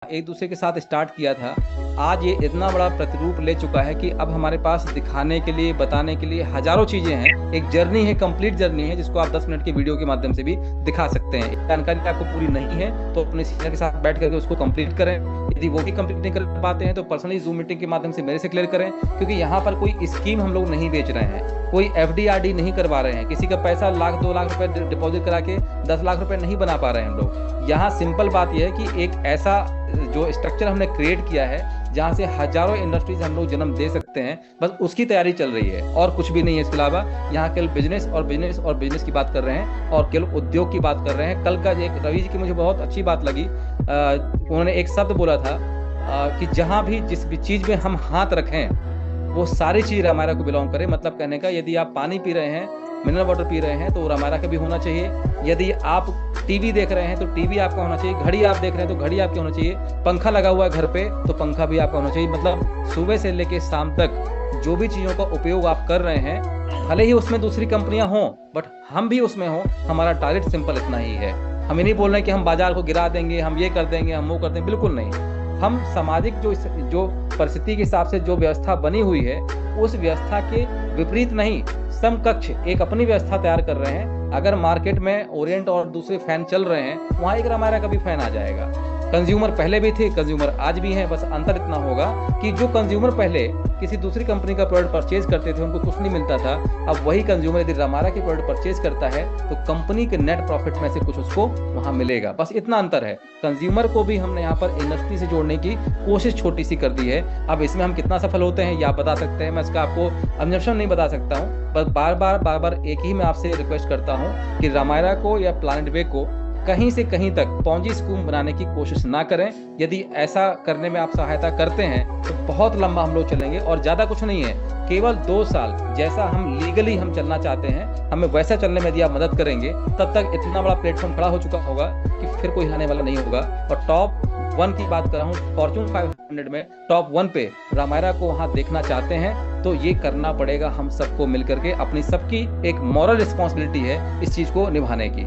एक दूसरे के साथ स्टार्ट किया था, आज ये इतना बड़ा प्रतिरूप ले चुका है कि अब हमारे पास दिखाने के लिए, बताने के लिए हजारों चीजें हैं। एक जर्नी है, कंप्लीट जर्नी है, जिसको आप 10 मिनट की वीडियो के माध्यम से भी दिखा सकते हैं। जानकारी आपको पूरी नहीं है तो अपने सीनियर के साथ बैठ करके उसको कंप्लीट करें। यदि वो भी कंप्लीट नहीं कर पाते हैं तो पर्सनली जूम मीटिंग के माध्यम से मेरे से क्लियर करें, क्योंकि यहाँ पर कोई स्कीम हम लोग नहीं बेच रहे हैं, कोई FD RD नहीं करवा रहे हैं, किसी का पैसा लाख 2 लाख रुपए डिपॉजिट करा के 10 लाख रुपए नहीं बना पा रहे हैं हम लोग। यहाँ सिंपल बात यह है कि एक ऐसा जो स्ट्रक्चर हमने क्रिएट किया है जहां से हजारों इंडस्ट्रीज हम लोग जन्म दे सकते हैं, बस उसकी तैयारी चल रही है और कुछ भी नहीं है। इसके अलावा यहाँ केवल बिजनेस और बिजनेस और बिजनेस की बात कर रहे हैं और केवल उद्योग की बात कर रहे हैं। कल का एक रवि जी की मुझे बहुत अच्छी बात लगी, उन्होंने एक शब्द बोला था कि जहां भी जिस भी चीज में हम हाथ रखें वो सारी चीज रामायरा को बिलोंग करे। मतलब कहने का, यदि आप पानी पी रहे हैं, मिनरल वाटर पी रहे हैं तो रामायरा का भी होना चाहिए। यदि आप टीवी देख रहे हैं तो टीवी आपका होना चाहिए। घड़ी आप देख रहे हैं तो घड़ी आपकी होना चाहिए। पंखा लगा हुआ है घर पे तो पंखा भी आपका होना चाहिए। मतलब सुबह से लेके शाम तक जो भी चीजों का उपयोग आप कर रहे हैं, भले ही उसमें दूसरी कंपनियां हों बट हम भी उसमें हों, हमारा टारगेट सिंपल इतना ही है। हम ये नहीं बोल रहे हैं कि हम बाजार को गिरा देंगे, हम ये कर देंगे, हम वो कर देंगे, बिल्कुल नहीं। हम सामाजिक जो परिस्थिति के हिसाब से जो व्यवस्था बनी हुई है उस व्यवस्था के विपरीत नहीं, समकक्ष एक अपनी व्यवस्था तैयार कर रहे हैं। अगर मार्केट में ओरिएंट और दूसरे फैन चल रहे हैं, वहां एक रामायरा का भी फैन आ जाएगा। कंज्यूमर पहले भी थे, कंज्यूमर आज भी हैं, बस अंतर इतना होगा कि जो कंज्यूमर पहले किसी दूसरी कंपनी का प्रोडक्ट परचेज करते थे, उनको कुछ नहीं मिलता था, अब वही कंज्यूमर यदि रामायरा के प्रोडक्ट परचेज करता है तो कंपनी के नेट प्रॉफिट में से कुछ उसको वहां मिलेगा। बस इतना अंतर है। कंज्यूमर को भी हमने यहाँ पर इंडस्ट्री से जोड़ने की कोशिश छोटी सी कर दी है। अब इसमें हम कितना सफल होते हैं ये आप बता सकते हैं, मैं इसका आपको अजम्पशन नहीं बता सकता हूँ। बस बार बार एक ही मैं आपसे रिक्वेस्ट करता हूँ कि रामायरा को या प्लैनेट वे को कहीं से कहीं तक पॉन्जी स्कीम बनाने की कोशिश ना करें। यदि ऐसा करने में आप सहायता करते हैं तो बहुत लंबा हम लोग चलेंगे और ज्यादा कुछ नहीं है, केवल 2 साल जैसा हम लीगली हम चलना चाहते हैं, हमें वैसा चलने में यदि आप मदद करेंगे तब तक इतना बड़ा प्लेटफॉर्म खड़ा हो चुका होगा कि फिर कोई हिलाने वाला नहीं होगा। और टॉप 1 की बात कर रहा हूँ, फॉर्च्यून 500 में टॉप 1 पे रामायरा को वहां देखना चाहते हैं तो ये करना पड़ेगा हम सबको मिलकर के। अपनी सबकी एक मॉरल रिस्पॉन्सिबिलिटी है इस चीज को निभाने की।